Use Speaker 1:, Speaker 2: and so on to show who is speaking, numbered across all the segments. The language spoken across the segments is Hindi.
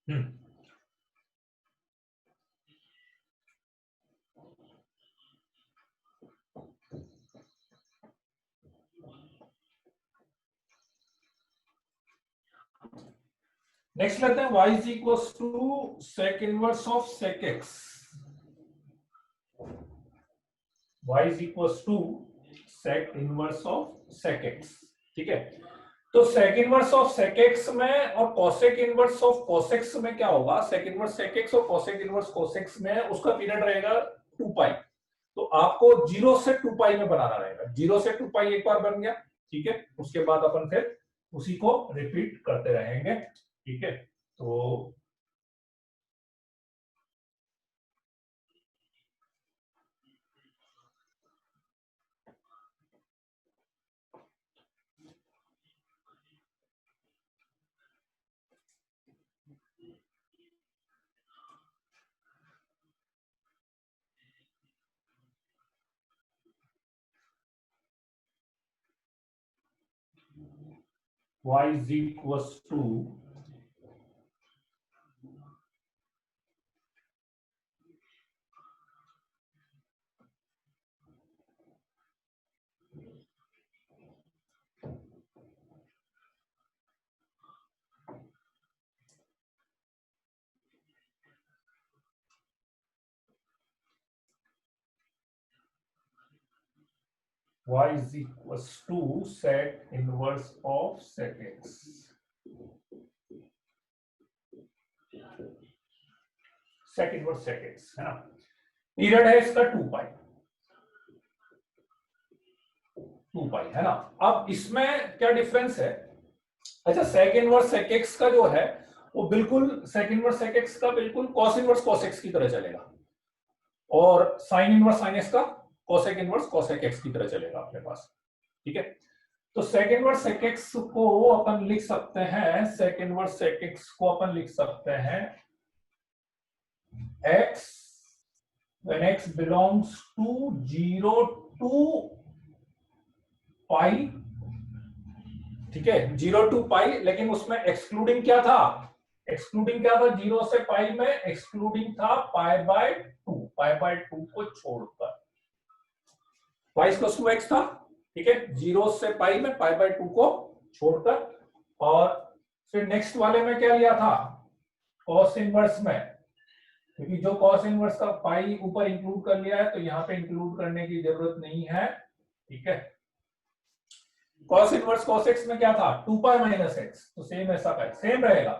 Speaker 1: नेक्स्ट लेते हैं y is equal to sec inverse of sec x. y is equal to sec inverse of sec x. ठीक है, तो sec inverse of sec x में और कोसेक इनवर्स ऑफ कोसेक्स में क्या होगा? सेक इनवर्स सेक एक्स और कोसेक इनवर्स कोसेक्स में उसका पीरियड रहेगा 2 पाई। तो आपको 0 से 2 पाई में बनाना रहेगा। 0 से 2 पाई एक बार बन गया, ठीक है, उसके बाद अपन फिर उसी को रिपीट करते रहेंगे। ठीक है, तो y is equals to y is equals to sec inverse of sec x। sec inverse sec x है ना, पीरियड है इसका 2 पाई, 2 पाई है ना। अब इसमें क्या डिफरेंस है? अच्छा, sec इनवर्स sec x का जो है वो बिल्कुल sec इनवर्स sec x का बिल्कुल cos इनवर्स cos x की तरह चलेगा, और sin इनवर्स sin x का cosec इनवर्स cosec x की तरह चलेगा अपने पास। ठीक है, तो sec इनवर्स sec x को अपन लिख सकते हैं, sec इनवर्स sec x को अपन लिख सकते हैं x when x belongs to 0 to पाई। ठीक है, 0 to पाई, लेकिन उसमें एक्सक्लूडिंग क्या था? एक्सक्लूडिंग क्या था 0 से पाई में? एक्सक्लूडिंग था पाई बाय 2, पाई बाय 2 को छोड़कर y इक्वल टू x था। ठीक है, 0 से पाई में पाई बाय 2 को छोड़कर। और फिर नेक्स्ट वाले में क्या लिया था? cos इनवर्स में, क्योंकि जो cos इनवर्स का पाई ऊपर इंक्लूड कर लिया है तो यहाँ पे इंक्लूड करने की जरूरत नहीं है। ठीक है, cos इनवर्स cos x में क्या था? 2 पाई माइनस x, तो सेम ऐसा का सेम रहेगा,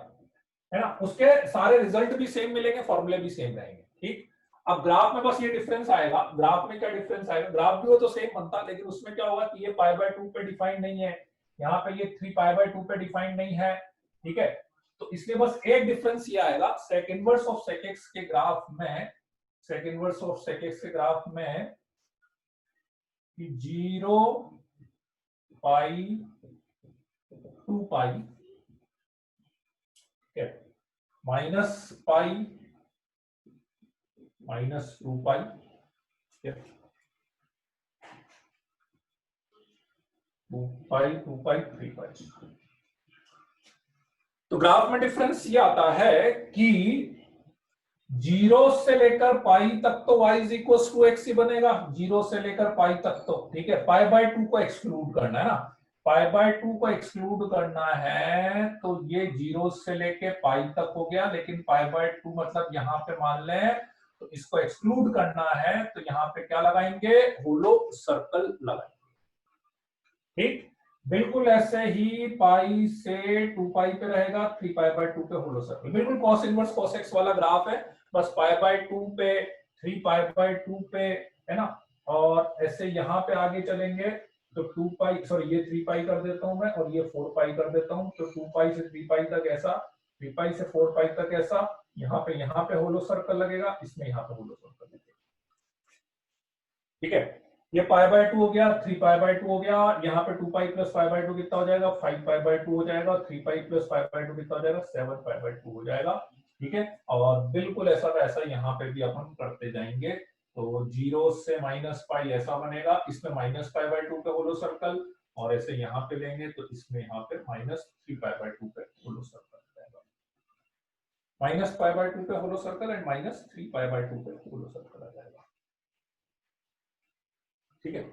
Speaker 1: है ना। उसके सारे रिजल्ट भी सेम मिलेंगे, फॉर्मूले भी सेम रहेंगे। ठीक, अब ग्राफ में बस ये डिफरेंस आएगा। ग्राफ में क्या डिफरेंस आएगा? ग्राफ भी हो तो सेम बनता, लेकिन उसमें क्या होगा कि ये पाई बाय 2 पे डिफाइंड नहीं है, यहाँ पे ये 3 पाई बाय 2 पे डिफाइंड नहीं है। ठीक है, तो इसलिए बस एक डिफरेंस ये आएगा sec inverse of sec x के ग्राफ में, sec inverse of sec x के ग्राफ में 0 पाई 2 पाई, ठीक है, माइनस पाई माइनस 2 पाई, ठीक है, 2 पाई 2 पाई 3 पाई। तो ग्राफ में डिफरेंस ये आता है कि 0 से लेकर पाई तक तो y is equal to x ही बनेगा, 0 से लेकर पाई तक तो। ठीक है, पाई बाय 2 को एक्सक्लूड करना है ना, पाई बाय 2 को एक्सक्लूड करना है, तो ये 0 से लेके पाई तक हो गया। लेकिन पाई बाय 2 मतलब यहाँ पे मान लें, तो इसको एक्सक्लूड करना है तो यहाँ पे क्या लगाएंगे? होलो सर्कल लगाएंगे। ठीक, बिल्कुल ऐसे ही पाई से 2 पाई पे रहेगा, 3 पाई बाय 2 पे होलो सर्कल, बिल्कुल cos इनवर्स cos x वाला ग्राफ है, बस पाई बाय 2 पे 3 पाई बाय 2 पे, है ना। और ऐसे यहाँ पे आगे चलेंगे तो 2 पाई, सॉरी ये 3 पाई कर देता हूं मैं, और ये 4 पाई कर देता हूं, तो 2 पाई से 3 पाई तक ऐसा, 3 पाई से 4 पाई तक ऐसा, यहाँ पे होलो सर्कल लगेगा, इसमें यहाँ पे होलो सर्कल लगेगा। ठीक है, ये पाई बाय 2 हो गया, 3 पाई बाय 2 हो गया, यहाँ पे 2 पाई प्लस पाई बाय 2 कितना हो जाएगा? 5 पाई बाय 2 हो जाएगा, 3 पाई प्लस पाई बाय 2 कितना हो जाएगा? 7 पाई बाय 2 हो जाएगा। ठीक है, और बिल्कुल ऐसा वैसा यहाँ पे भी अपन करते जाएंगे। तो 0 से माइनस पाई ऐसा बनेगा, इसमें माइनस पाई बाय 2 पे होलो सर्कल, और ऐसे यहाँ पे लेंगे तो इसमें यहाँ पे माइनस 3 पाई बाय 2 पे hollow circle. Minus pi by 2 पे hollow circle and minus 3 pi by 2 पे होलो सर्कल आ जाएगा। ठीक है,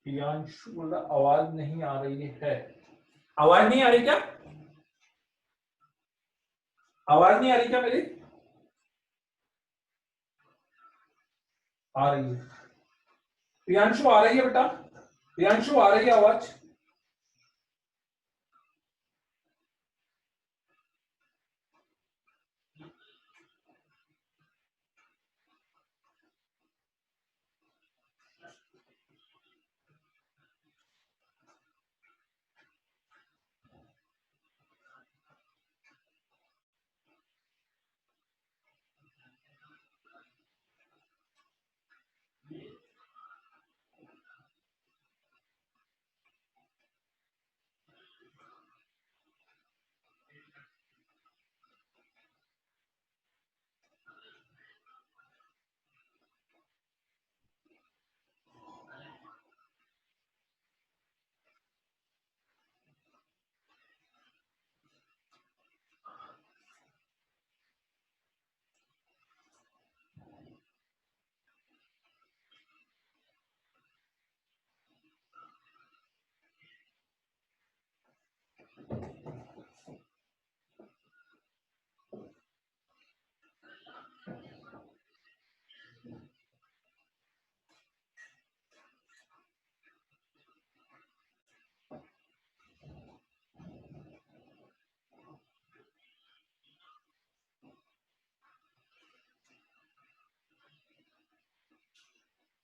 Speaker 1: प्रियांशु बोला आवाज नहीं आ रही है। आवाज नहीं आ रही क्या? आवाज नहीं आ रही क्या मेरी? आ रही है। प्रियांशु आ रही है बेटा? प्रियांशु आ रही है आवाज?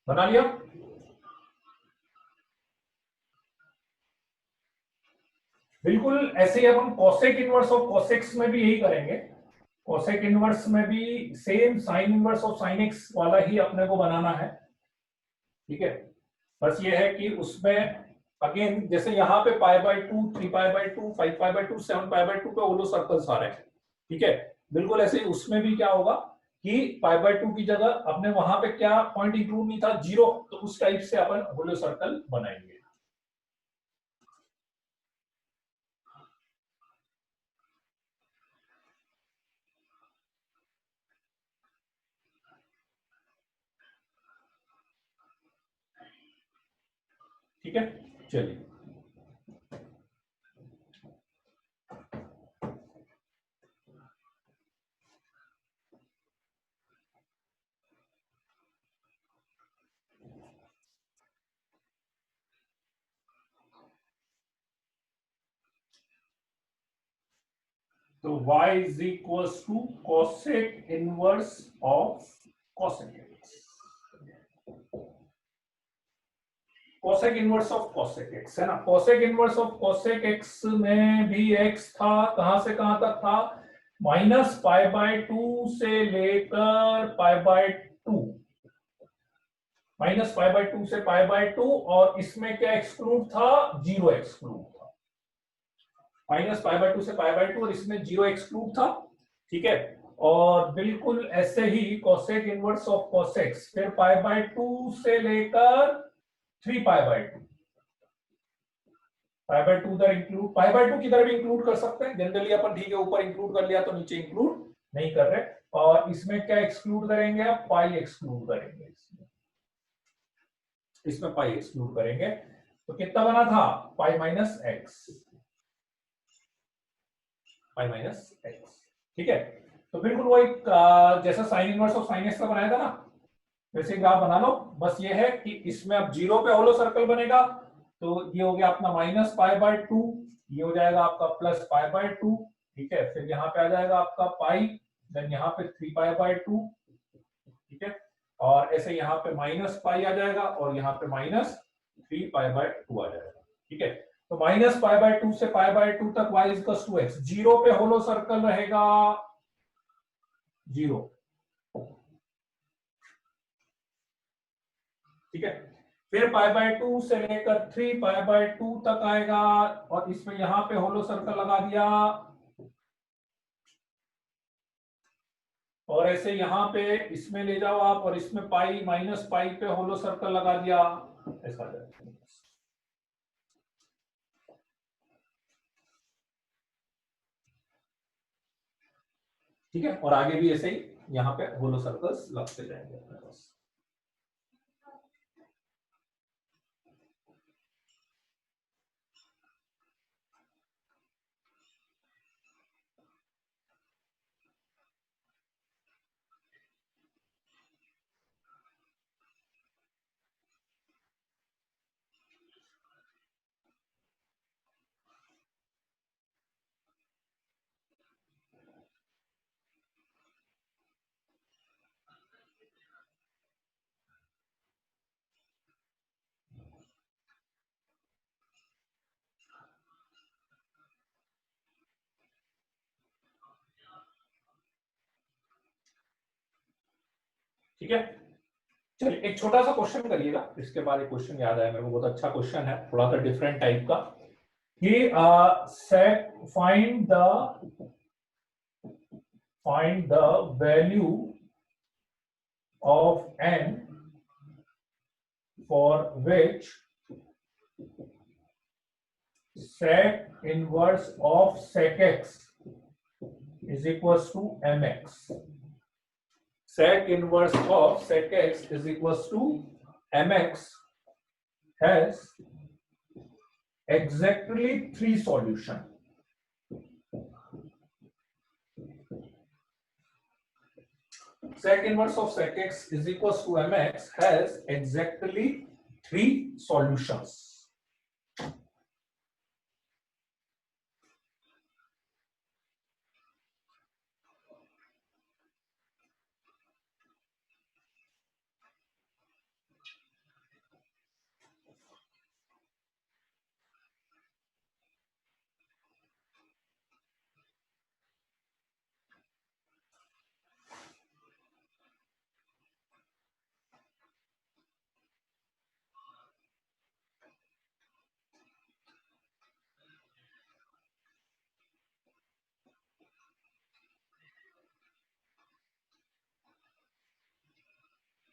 Speaker 1: बना लिया? बिल्कुल ऐसे ही अपन कोसेक इनवर्स ऑफ कोसेक्स में भी यही करेंगे। कोसेक इनवर्स में भी same sine inverse of sine x वाला ही अपने को बनाना है। ठीक है, बस ये है कि उसमें अगेन जैसे यहाँ पे पाई by 2, 3 pi by 2, 5 pi by 2, 7 pi by 2 पे होलो सर्कल्स आ रहे हैं। ठीक है, बिल्कुल ऐसे ही उसमें भी क्या होगा कि पाई बाय 2 की जगह अपने वहां पे क्या पॉइंट इंक्लूड नहीं था, 0, तो उस टाइप से अपन होलो सर्कल बनाएंगे। ठीक है, चलिए। तो y is equals to cosec inverse of cosec x। cosec inverse of cosec x है ना। cosec inverse of cosec x में भी x था, कहां से कहां तक था? माइनस पाई बाय 2 से लेकर पाई बाय 2, माइनस पाई बाय 2 से पाई बाय 2, और इसमें क्या एक्सक्लूड था? 0 एक्सक्लूड था। माइनस पाई बाय 2 से पाई बाय 2 और इसमें 0 एक्सक्लूड था। ठीक है, और बिल्कुल ऐसे ही cosec इनवर्स ऑफ cosec फिर पाई बाय 2 से लेकर 3 पाई बाय 2, पाई बाय 2 उधर इंक्लूड, पाई बाय 2 किधर भी इंक्लूड कर सकते हैं जनरली अपन। ठीक है, ऊपर इंक्लूड कर लिया तो नीचे इंक्लूड नहीं कर रहे। और इसमें क्या एक्सक्लूड करेंगे? आप पाई एक्सक्लूड करेंगे, इसमें पाई एक्सक्लूड करेंगे। तो कितना बना था? Pi minus x, pi minus x. ठीक है, तो बिल्कुल वो एक जैसा sine inverse of sine x का बनाया था ना, वैसे ग्राफ बना लो। बस ये है कि इसमें अब 0 पे होलो सर्कल बनेगा, तो ये हो गया अपना माइनस पाई बाय 2, ये हो जाएगा आपका प्लस पाई बाय 2। ठीक है, फिर यहाँ पे आ जाएगा आपका पाई, देन यहाँ पे 3 पाई बाय 2। ठीक है, और ऐसे यहाँ पे माइनस पाई आ जाएगा और यहाँ पे माइनस 3 पाई बाय 2 आ जाएगा। ठीक है, तो माइनस पाई बाय 2 से पाई बाय 2 तक y इक्वल टू x, 0 पे होलो सर्कल रहेगा 0, ठीक है। फिर π/2 से लेकर 3π/2 तक आएगा, और इसमें यहां पे होलो सर्कल लगा दिया, और ऐसे यहां पे इसमें ले जाओ आप, और इसमें पाई माइनस पाई पे होलो सर्कल लगा दिया, ऐसा जाएगा। ठीक है, और आगे भी ऐसे ही यहाँ पे होलो सर्कल्स लगते जाएंगे अपने पास। ठीक है, चलिए एक छोटा सा क्वेश्चन करिएगा, इसके बाद एक क्वेश्चन याद आया मेरे को, बहुत अच्छा क्वेश्चन है, थोड़ा सा डिफरेंट टाइप का, कि find the value of n for which sec inverse of sec x is equals to mx. Sec inverse of sec x is equals to mx has exactly 3 solution. Sec inverse of sec x is equals to mx has exactly 3 solutions.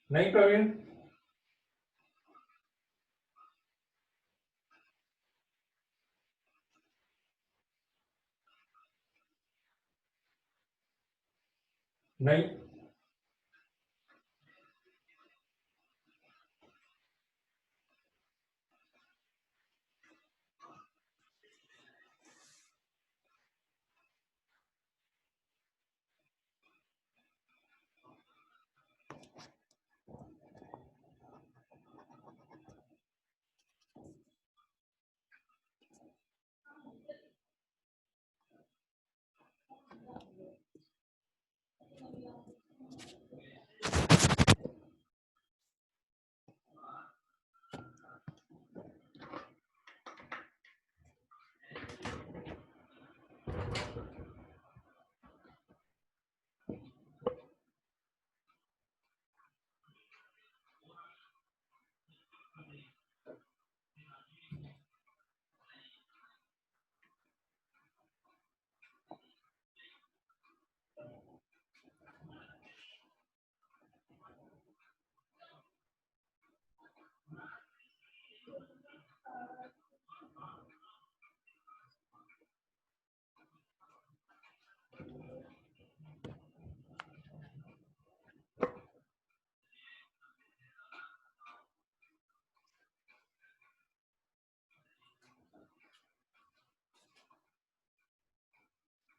Speaker 1: नहीं प्रवीण, नहीं,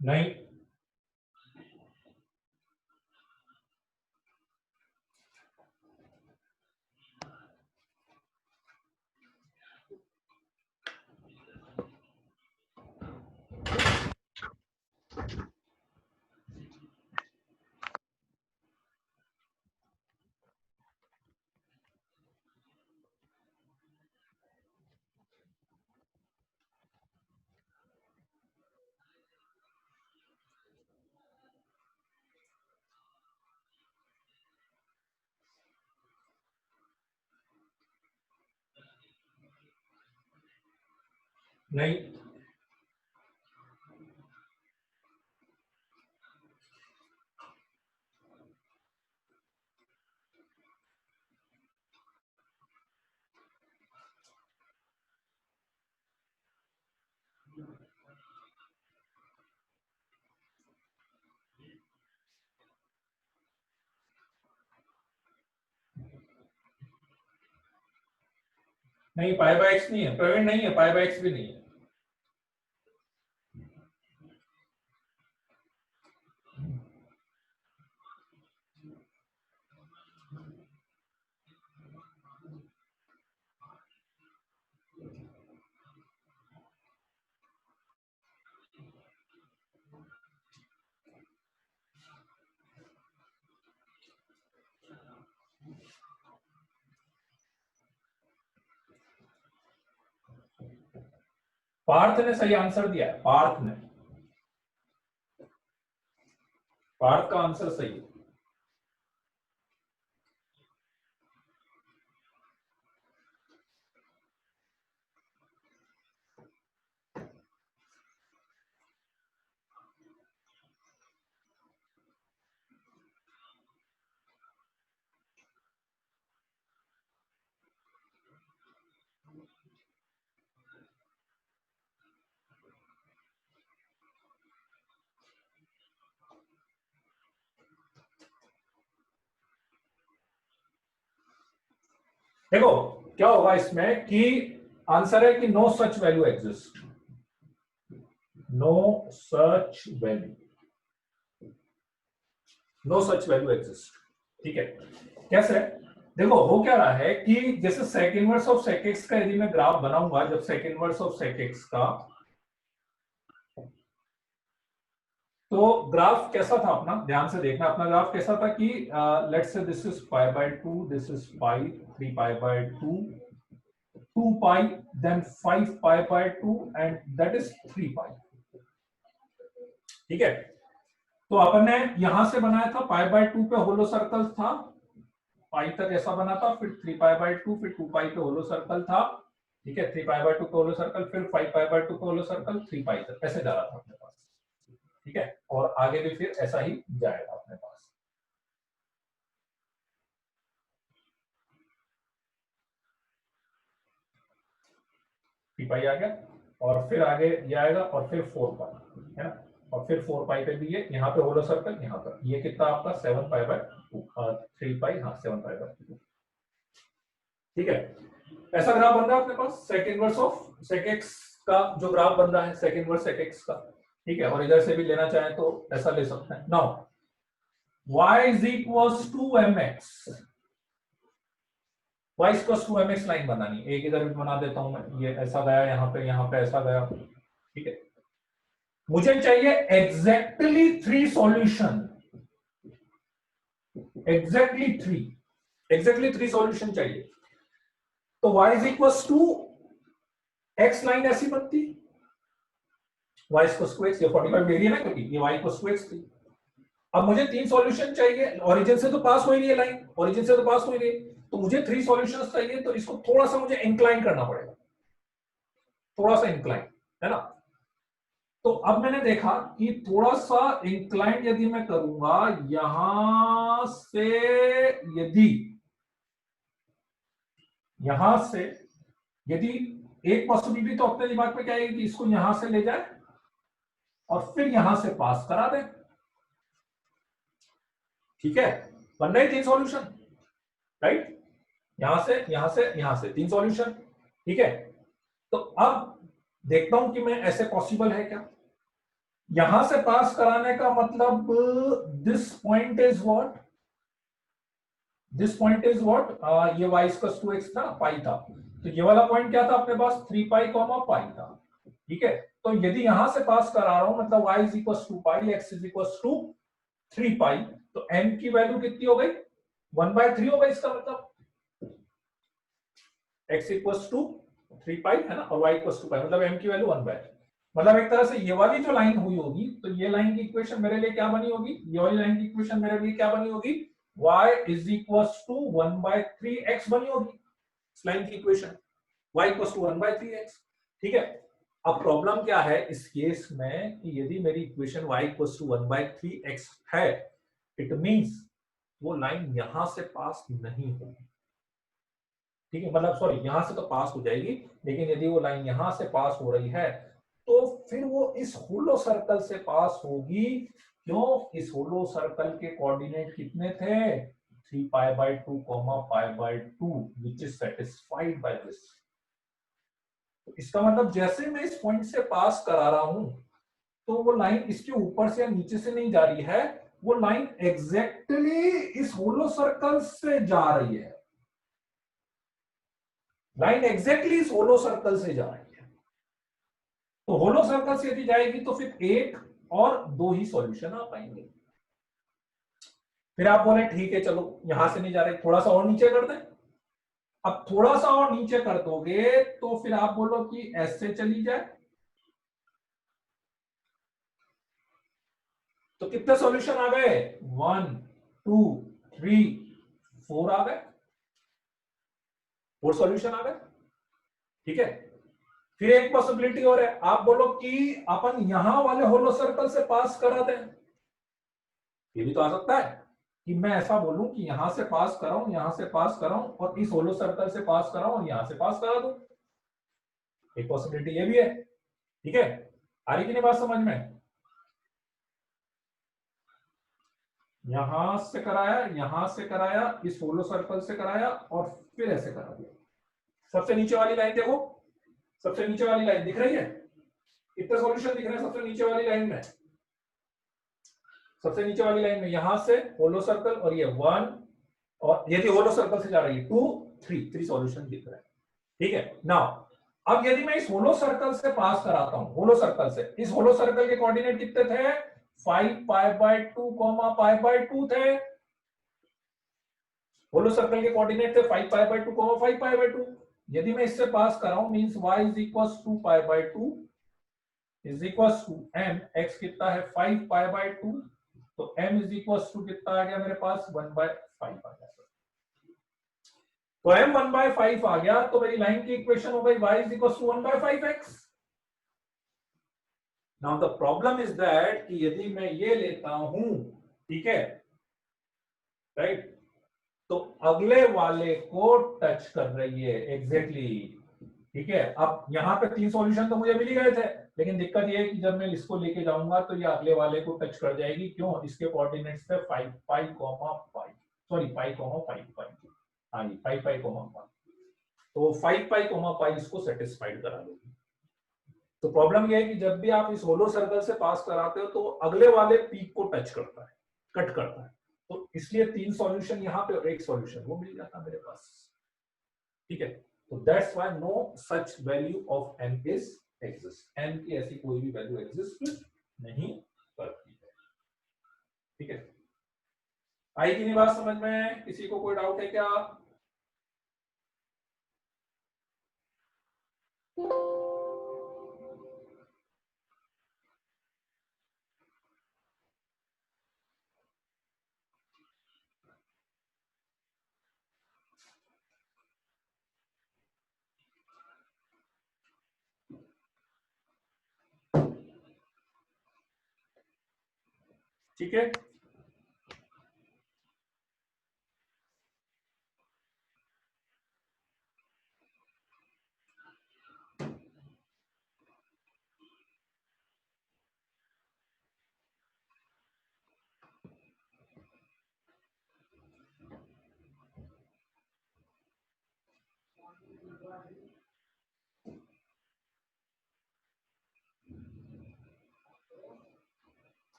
Speaker 1: नहीं, नहीं, नहीं पाई बाय एक्स नहीं है प्रवीण, नहीं है पाई बाय एक्स भी नहीं है। पार्थ ने सही आंसर दिया है, पार्थ ने, पार्थ का आंसर सही है। देखो क्या होगा इसमें कि आंसर है कि no such value exist, no such value, no such value exist. ठीक है, कैसे? देखो हो क्या रहा है कि जैसे sec inverse of sec x का यदि मैं ग्राफ बनाऊंगा, जब sec inverse of sec x का, तो ग्राफ कैसा था अपना, ध्यान से देखना, अपना ग्राफ कैसा था कि let's say this is pi by 2, this is pi, 3 pi by 2, 2 pi, then 5 pi by 2 and that is 3 pi. ठीक है, तो अपन ने यहां से बनाया था पाई बाय 2 पे होलो सर्कल था, पाई तक ऐसा बना था, फिर 3 पाई बाय 2, फिर 2 पाई पे होलो सर्कल था। ठीक है, 3 पाई बाय 2 पे होलो सर्कल, फिर 5 पाई बाय 2 पे होलो सर्कल, 3 पाई तक ऐसे जा रहा था अपने पास। ठीक है, और आगे भी फिर ऐसा ही जाएगा अपने पास। पाई आ गया, और फिर आगे ये आएगा, और फिर 4 पाई है ना, और फिर 4 पाई पे भी ये, यहाँ पे होलो सर्कल, यहाँ पर ये कितना आपका 7 पाई बाय 3 पाई, हाँ 7 पाई बाय 2। ठीक है, ऐसा ग्राफ बन रहा है अपने पास sec inverse of sec x का, जो ग्राफ बन रहा है सेक इनवर्स सेक एक्स का। ठीक है, और इधर से भी लेना चाहे तो ऐसा ले सकते हैं। Now y is equals to mx, y is equals to mx line बनानी, एक इधर भी बना देता हूं मैं, ये ऐसा गया यहाँ पे ऐसा गया। ठीक है, मुझे चाहिए एग्जैक्टली 3 सॉल्यूशन, एग्जैक्टली 3 सॉल्यूशन चाहिए। तो y is equals to x line ऐसी बनती, y इक्वल्स टू x, ये 45 डिग्री है ना, क्योंकि ये y इक्वल्स टू x थी। अब मुझे 3 सॉल्यूशन चाहिए, ओरिजिन से तो पास हो ही नहीं है लाइन, ओरिजिन से तो पास हो ही नहीं, तो मुझे 3 सॉल्यूशंस चाहिए, तो इसको थोड़ा सा मुझे इंक्लाइन करना पड़ेगा, थोड़ा सा इंक्लाइन, है ना। तो अब मैंने देखा कि थोड़ा सा इंक्लाइन यदि मैं करूंगा यहां से, यदि यहां से यदि एक पॉसिबिलिटी तो अपने दिमाग में क्या है कि इसको यहां से ले जाए और फिर यहां से पास करा दे। ठीक है, बन रहे 3 सॉल्यूशन, राइट, यहां से 3 सॉल्यूशन। ठीक है, तो अब देखता हूं कि मैं ऐसे पॉसिबल है क्या, यहां से पास कराने का मतलब this point is what, this point is what, ये y इक्वल्स टू x था, पाई था, तो ये वाला पॉइंट क्या था अपने पास 3 पाई कॉमा पाई था। ठीक है, तो यदि यहां से पास करा रहा हूं मतलब y is equals to pi, x is equals to 3 pi, तो m की वैल्यू कितनी हो गई 1/3 हो गई, इसका मतलब x इक्वल्स टू 3 पाई है ना, और y इक्वल्स टू पाई, मतलब m की वैल्यू 1/3। मतलब एक तरह से ये वाली जो लाइन हुई होगी, तो ये लाइन की इक्वेशन मेरे लिए क्या बनी होगी, ये वाली लाइन की इक्वेशन मेरे लिए क्या बनी होगी, y is equals to 1/3x बनी होगी इस लाइन की equation, y equals to 1/3x। ठीक है, अब प्रॉब्लम क्या है इस केस में कि यदि मेरी equation y equals to 1/3x है, इट मींस वो लाइन यहां से पास नहीं होगी, ठीक है, मतलब सॉरी यहां से तो पास हो जाएगी, लेकिन यदि वो लाइन यहां से पास हो रही है तो फिर वो इस होलो सर्कल से पास होगी। क्यों? इस होलो सर्कल के कोऑर्डिनेट कितने थे? 3π/2, π/2 which is satisfied by this। तो इसका मतलब जैसे मैं इस पॉइंट से पास करा रहा हूं तो वो लाइन इसके ऊपर से या नीचे से नहीं जा रही है, वो लाइन एग्जैक्टली इस होलो सर्कल से जा रही है, लाइन एग्जैक्टली इस होलो सर्कल से जा रही है। तो होलो सर्कल से यदि जाएगी तो फिर एक और दो ही सॉल्यूशन आ पाएंगे। फिर आप बोले ठीक है चलो यहां से नहीं जा रहे, थोड़ा सा और नीचे कर दें। अब थोड़ा सा और नीचे कर दोगे तो फिर आप बोलो कि एस से चली जाए, तो कितने सॉल्यूशन आ गए? 1 2 3 4 आ गए, 4 सॉल्यूशन आ गए, ठीक है। फिर एक पॉसिबिलिटी और है, आप बोलो कि अपन यहां वाले होलो सर्कल से पास करा दें, ये भी तो आ सकता है कि मैं ऐसा बोलूं कि यहां से पास कराऊं, यहां से पास कराऊं और इस होलो सर्कल से पास कराऊं और यहां से पास करा दूं, एक पॉसिबिलिटी ये भी है, ठीक है। आ रही कि नहीं बात समझ में? यहां से कराया, यहां से कराया, इस होलो सर्कल से कराया और फिर ऐसे करा दिया। सबसे नीचे वाली लाइन देखो, सबसे नीचे वाली लाइन दिख रही है, कितने सॉल्यूशन दिख रहे हैं सबसे नीचे वाली लाइन में? सबसे नीचे वाली लाइन में यहां से होलो सर्कल और ये 1, और यदि होलो सर्कल से जा रही है 2 3 सॉल्यूशन दिख रहे हैं, ठीक है। नाउ अब यदि मैं इस होलो सर्कल से पास कराता हूं, होलो सर्कल से, इस होलो सर्कल के कोऑर्डिनेट कितने थे? 5π/2, π/2 थे। होलो सर्कल के कोऑर्डिनेट थे 5π/2, 5π/2। यदि मैं इससे पास कराऊं means y is equal to π/2 is equal to m, x कितना है 5π/2, तो m इज इक्वल टू कितना आ गया मेरे पास 1/5 आ गया। तो m 1/5 आ गया तो मेरी लाइन की इक्वेशन हो गई y is equal to 1/5x। Now the problem is that कि यदि मैं ये लेता हूं, ठीक है, राइट, तो अगले वाले को टच कर रही है एग्जैक्टली, ठीक है। अब यहाँ पे 3 सॉल्यूशन तो मुझे मिल ही गए थे, लेकिन दिक्कत ये है कि जब मैं इसको लेके जाऊंगा तो ये अगले वाले को टच कर जाएगी। क्यों? इसके कोऑर्डिनेट्स थे 5π, सॉरी 5π, हाँ जी 5π, तो 5π इसको सेटिस्फाइड करा दोगी। तो प्रॉब्लम ये है कि जब भी आप इस होलो सर्कल से पास कराते हो तो अगले वाले पीक को टच करता है, कट करता है, तो इसलिए 3 सॉल्यूशन यहाँ पे और एक सॉल्यूशन वो मिल जाता मेरे पास, ठीक है। तो that's why no such value of n is exist, n की ऐसी कोई भी वैल्यू एग्जिस्ट नहीं करती है, ठीक है। आई कि नहीं बात समझ में? किसी को कोई डाउट है क्या? ठीक है,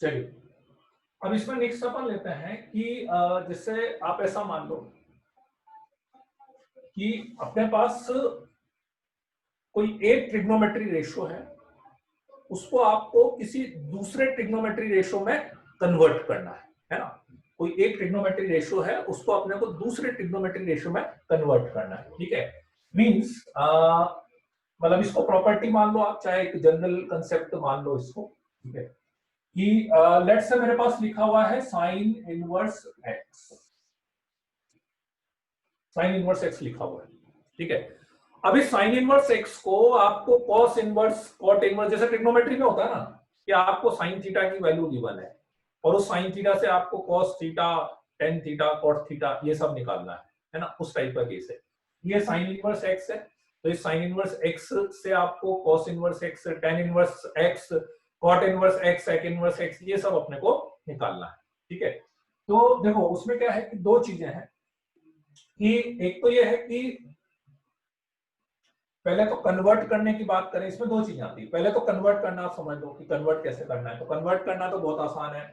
Speaker 1: चलिए अब इसमें नेक्स्ट अपन लेते हैं कि जैसे आप ऐसा मान लो कि अपने पास कोई एक ट्रिग्नोमेट्री रेशियो है, उसको आपको किसी दूसरे ट्रिग्नोमेट्री रेशियो में कन्वर्ट करना है ना। कोई एक ट्रिग्नोमेट्री रेशियो है, उसको अपने को दूसरे ट्रिग्नोमेट्री रेशियो में कन्वर्ट करना है, ठीक है। मींस मतलब इसको प्रॉपर्टी मान लो आप, चाहे एक जनरल कंसेप्ट मान लो इसको, ठीक है, कि लेट्स से मेरे पास लिखा हुआ है sine inverse x, sine inverse x लिखा हुआ है, ठीक है। अब इस साइन इनवर्स एक्स को आपको कॉस इनवर्स, कॉट इनवर्स, जैसे ट्रिग्नोमेट्री में होता है ना कि आपको साइन थीटा की वैल्यू गिवन है और उस साइन थीटा से आपको cos theta, tan theta, cot theta ये सब निकालना है ना, उस टाइप का केस है। ये साइन इनवर्स एक्स है, तो इस साइन इनवर्स एक्स से आपको cos inverse x, tan inverse x, cot inverse x, sec inverse x, ये सब अपने को निकालना है, ठीक है। तो देखो उसमें क्या है कि दो चीजें हैं, कि एक तो ये है कि पहले तो कन्वर्ट करने की बात करें, इसमें दो चीजें आती है। पहले तो कन्वर्ट करना, आप समझ लो कि कन्वर्ट कैसे करना है। तो कन्वर्ट करना तो बहुत आसान है,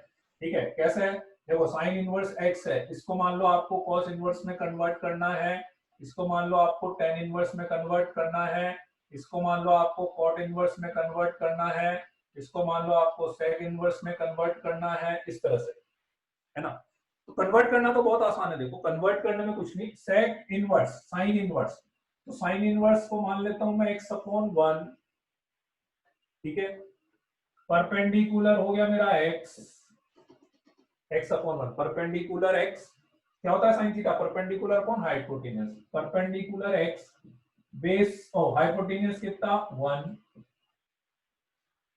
Speaker 1: ठीक है। कैसे है, देखो साइन इनवर्स एक्स है, इसको मान लो आपको कॉस इनवर्स में कन्वर्ट करना है, इसको मान लो आपको टेन इनवर्स में कन्वर्ट करना है, इसको मान लो आपको कॉट इनवर्स में कन्वर्ट करना है, इसको मान लो आपको सेक इनवर्स में कन्वर्ट करना है, इस तरह से, है ना। तो कन्वर्ट करना तो बहुत आसान है, देखो कन्वर्ट करने में कुछ नहीं, सेक इनवर्स साइन इनवर्स, तो साइन इनवर्स को मान लेता हूं मैं एक्स अपॉन वन, ठीक है। परपेंडिकुलर हो गया मेरा x, x upon one, perpendicular x क्या होता है sine theta, perpendicular upon hypotenuse, perpendicular x base ओ हाइपोटेन्यूज कितना one,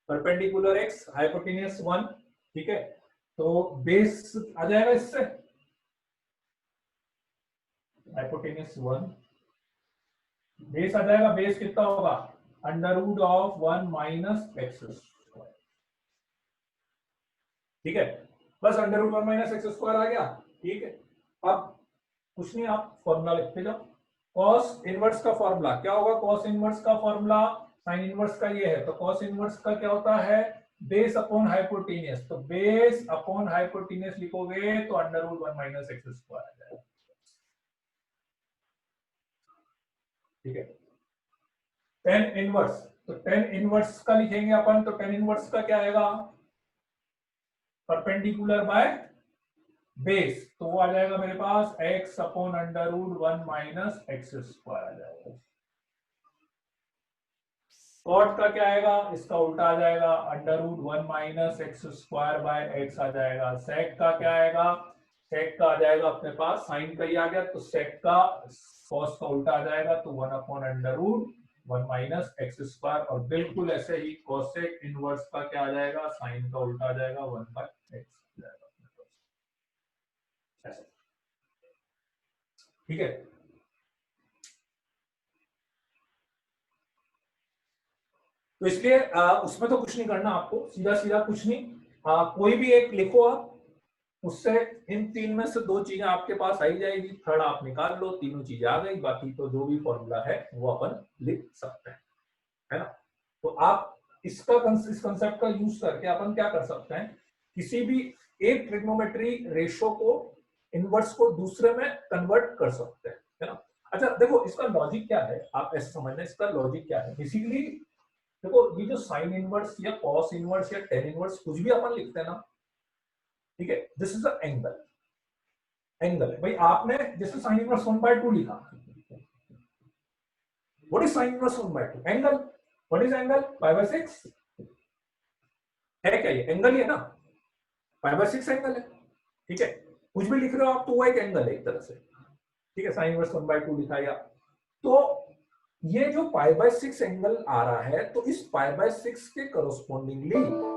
Speaker 1: perpendicular x hypotenuse one, ठीक है। तो बेस आ जाएगा इससे हाइपोटेन्यूज वन, बेस आ जाएगा, बेस कितना होगा under root of one minus x square, ठीक है। बस under root one minus x square आ गया, ठीक है। अब कुछ नहीं, आप फॉर्मूला लिखते जाओ, कॉस इनवर्स का फॉर्मूला क्या होगा, कॉस इनवर्स का फॉर्मूला साइन इनवर्स का ये है, तो कॉस इनवर्स का क्या होता है बेस अपॉन हाइपोटेनियस, तो बेस अपॉन हाइपोटेनियस लिखोगे तो under root one minus x square आ जाएगा, ठीक है। टेन इनवर्स, तो टेन इनवर्स का लिखेंगे अपन, तो टेन इनवर्स का क्या आएगा परपेंडिकुलर बाय बेस, तो वो आ जाएगा मेरे पास x upon under root one minus x square आ जाएगा। कॉट का क्या आएगा, इसका उल्टा आ जाएगा, under root one minus x square by x आ जाएगा। सेक का क्या आएगा, सेक का आ जाएगा अपने पास, साइन का ही आ गया तो सेक का कॉस का उल्टा आ जाएगा, तो one upon under root one minus x square, और बिल्कुल ऐसे ही कोसेक इनवर्स का क्या आ जाएगा, साइन का उल्टा आ जाएगा, वन बाय एक्स आ जाएगा अपने पास, ऐसे, ठीक है। तो इसलिए उसमें तो कुछ नहीं करना आपको, सीधा सीधा कुछ नहीं, कोई भी एक लिखो आप, उससे इन तीन में से दो चीजें आपके पास आई जाएगी, थर्ड आप निकाल लो, तीनों चीजें आ गई, बाकी तो जो भी फॉर्मूला है वो अपन लिख सकते हैं, है ना। तो आप इसका इस कंसेप्ट का यूज करके अपन क्या कर सकते हैं, किसी भी एक ट्रिग्नोमेट्री रेशो को, इनवर्स को दूसरे में कन्वर्ट कर सकते हैं, है ना। अच्छा देखो इसका लॉजिक क्या है, आप ऐसे समझना, इसका लॉजिक क्या है बेसिकली, देखो ये जो साइन इनवर्स या कॉस इनवर्स या टेन इनवर्स कुछ भी अपन लिखते हैं ना, ठीक है, this is a angle, angle है भाई। आपने जैसे साइन इनवर्स 1/2 लिखा, what is sine inverse 1/2 angle, what is angle पाई/6 है, क्या ये एंगल ही है ना, पाई/6 एंगल है, ठीक है। कुछ भी लिख रहे हो आप तो वो एक एंगल है एक तरह से, ठीक है, साइन इनवर्स 1/2 लिखा या, तो ये जो पाई/6 एंगल आ रहा है, तो इस पाई/6 के करोस्पोंडिंगली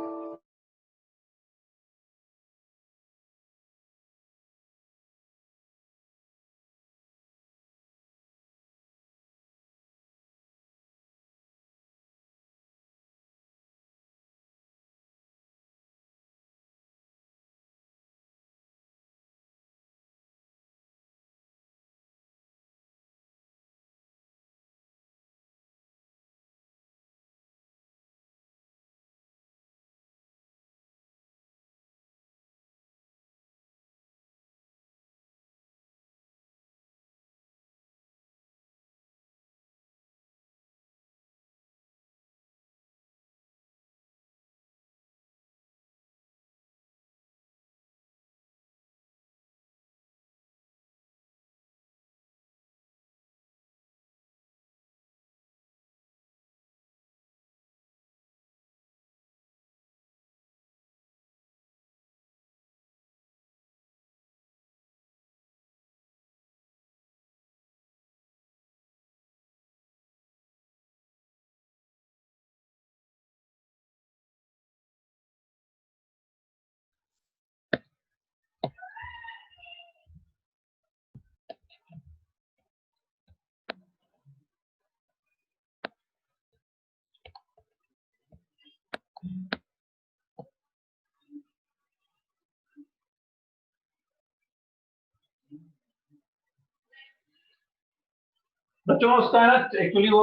Speaker 2: बच्चों उसका है ना एक्चुअली वो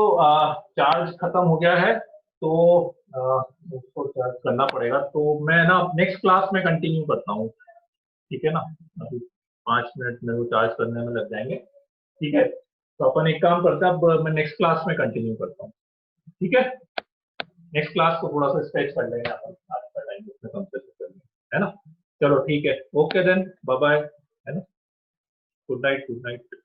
Speaker 2: चार्ज खत्म हो गया है, तो उसको चार्ज करना पड़ेगा। तो मैं ना नेक्स्ट क्लास में कंटिन्यू करता हूँ, ठीक है ना। अभी 5 मिनट में वो चार्ज करने में लग जाएंगे, ठीक है। तो अपन एक काम करते हैं, अब मैं नेक्स्ट क्लास में कंटिन्यू करता हूँ, ठीक है। नेक्स्ट क्लास को थोड़ा सा स्ट्रेच कर लेंगे अपन, आज का टाइम उसमें कम से कम कर लेंगे, है ना। चलो ठीक है, ओके देन, बाय बाय, है ना। Good night, good night.